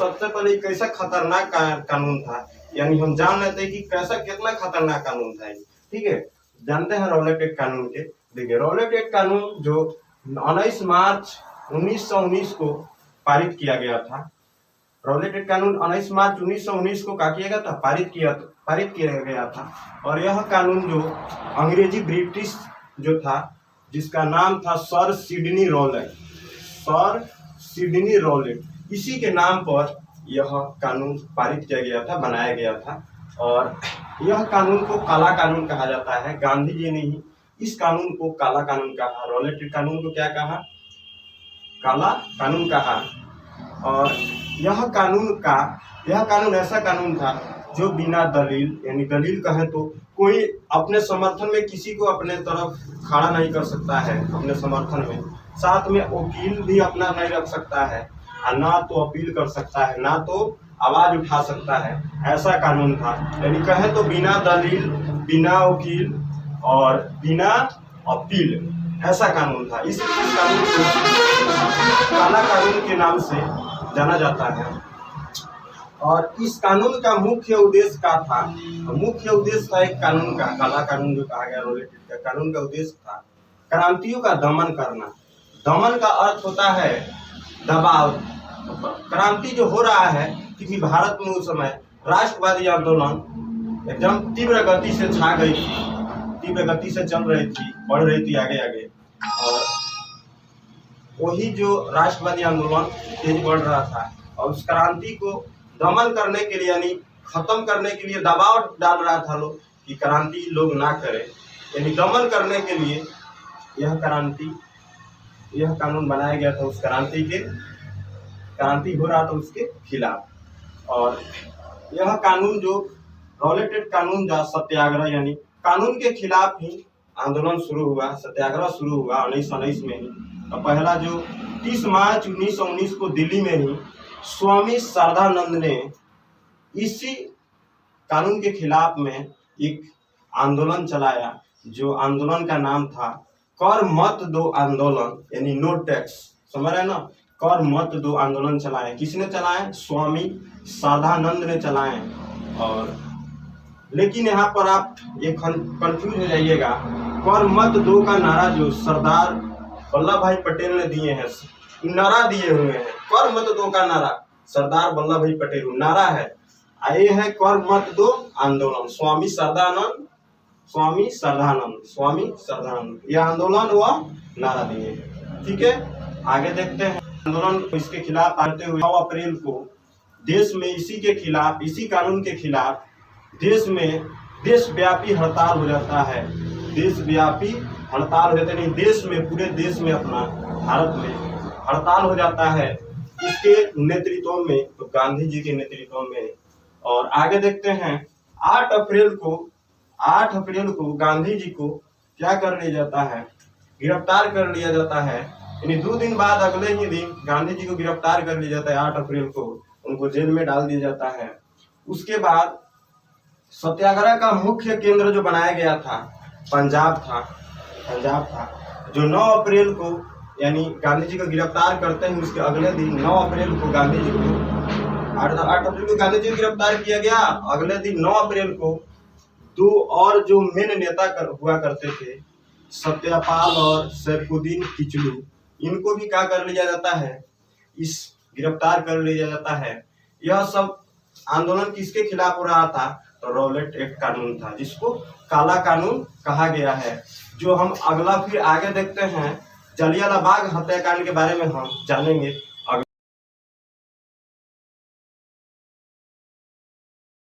सबसे पहले कैसा खतरनाक कानून था, यानी हम जान लेते हैं कि कैसा कितना खतरनाक कानून था। ठीक है, जानते हैं रॉलेट एक्ट कानून के। देखिए रॉलेट एक्ट कानून जो 19 मार्च 1919 को पारित किया गया था। रॉलेट एक्ट कानून 19 मार्च 1919 को क्या किया गया था, पारित किया गया था। और यह कानून जो अंग्रेजी ब्रिटिश जो था, जिसका नाम था सर सिडनी रॉलेट, इसी के नाम पर यह कानून पारित किया गया था, बनाया गया था। और यह कानून को काला कानून कहा जाता है। गांधी जी ने ही इस कानून को काला कानून कहा, रॉलेट कानून को क्या कहा, काला कानून कहा। और यह कानून ऐसा कानून था जो बिना दलील, यानी दलील कहे तो कोई अपने समर्थन में किसी को अपने तरफ खड़ा नहीं कर सकता है, अपने समर्थन में। साथ में वकील भी अपना नहीं रख सकता है, और ना तो अपील कर सकता है, ना तो आवाज उठा सकता है। ऐसा कानून था, यानी कहे तो बिना दलील, बिना वकील और बिना अपील, ऐसा कानून था। इस कानून को काला कानून के नाम से जाना जाता है। और इस कानून का मुख्य उद्देश्य क्या था, मुख्य उद्देश्य था एक कानून का, काला कानून जो कहा गया रॉलेट का कानून का उद्देश्य था क्रांतियों का दमन करना। दमन का अर्थ होता है दबाव। क्रांति जो हो रहा है, क्योंकि भारत में उस समय राष्ट्रवादी आंदोलन एकदम तीव्र गति से छा गई थी, तीव्र गति से चल रही थी, बढ़ रही थी आगे आगे। और वही जो राष्ट्रवादी आंदोलन तेज बढ़ रहा था, और उस क्रांति को दमन करने के लिए, यानी खत्म करने के लिए दबाव डाल रहा था लोग कि क्रांति लोग ना करें, यानी दमन करने के लिए यह कानून बनाया गया था। उस क्रांति हो रहा था उसके खिलाफ। और यह कानून जो रॉलेट एक्ट कानून था, सत्याग्रह, यानी कानून के खिलाफ ही आंदोलन शुरू हुआ, सत्याग्रह शुरू हुआ 1919 में ही। तो पहला जो 30 मार्च 1919 को दिल्ली में ही स्वामी श्रद्धानंद ने इसी कानून के खिलाफ में एक आंदोलन चलाया, जो आंदोलन का नाम था कर मत दो आंदोलन, यानी नो टैक्स। समझ रहे ना, कर मत दो आंदोलन चलाए। किसने चलाए, स्वामी श्रद्धानंद ने चलाए। और लेकिन यहाँ पर आप एक कंफ्यूज हो जाइएगा, कर मत दो का नारा जो सरदार वल्लभ भाई पटेल ने दिए हैं, नारा दिए हुए हैं, कर मत दो का नारा सरदार वल्लभ भाई पटेल नारा है। आए है कर मत दो आंदोलन, स्वामी श्रद्धानंद यह आंदोलन व नारा दिए। ठीक है, आगे देखते हैं। आंदोलन इसके खिलाफ आते हुए 9 अप्रैल को देश में इसी कानून के खिलाफ देशव्यापी हड़ताल हो जाता है। देशव्यापी हड़ताल होते नहीं, देश में, पूरे देश में, अपना भारत में हड़ताल हो जाता है। इसके नेतृत्व में, तो गांधी जी के नेतृत्व में। और आगे देखते हैं, 8 अप्रैल को गांधी जी को क्या कर लिया जाता है, गिरफ्तार कर लिया जाता है। यानी 2 दिन बाद अगले ही दिन गांधी जी को गिरफ्तार कर लिया जाता है। 8 अप्रैल को उनको जेल में डाल दिया जाता है। उसके बाद सत्याग्रह का मुख्य केंद्र जो बनाया गया था पंजाब था, जो 9 अप्रैल को, यानी गांधी जी को गिरफ्तार करते हैं उसके अगले दिन 9 अप्रैल को गांधी जी को 8 अप्रैल को गांधी जी को गिरफ्तार किया गया। अगले दिन 9 अप्रैल को 2 और जो मेन नेता हुआ करते थे, सत्यपाल और सैफुद्दीन किचलू, इनको भी क्या कर लिया जाता है, गिरफ्तार कर लिया जाता है। यह सब आंदोलन किसके खिलाफ हो रहा था, तो रॉलेट एक्ट कानून था, जिसको काला कानून कहा गया है। जो हम अगला फिर आगे देखते हैं, जलियांवाला बाग हत्याकांड के बारे में हम जानेंगे।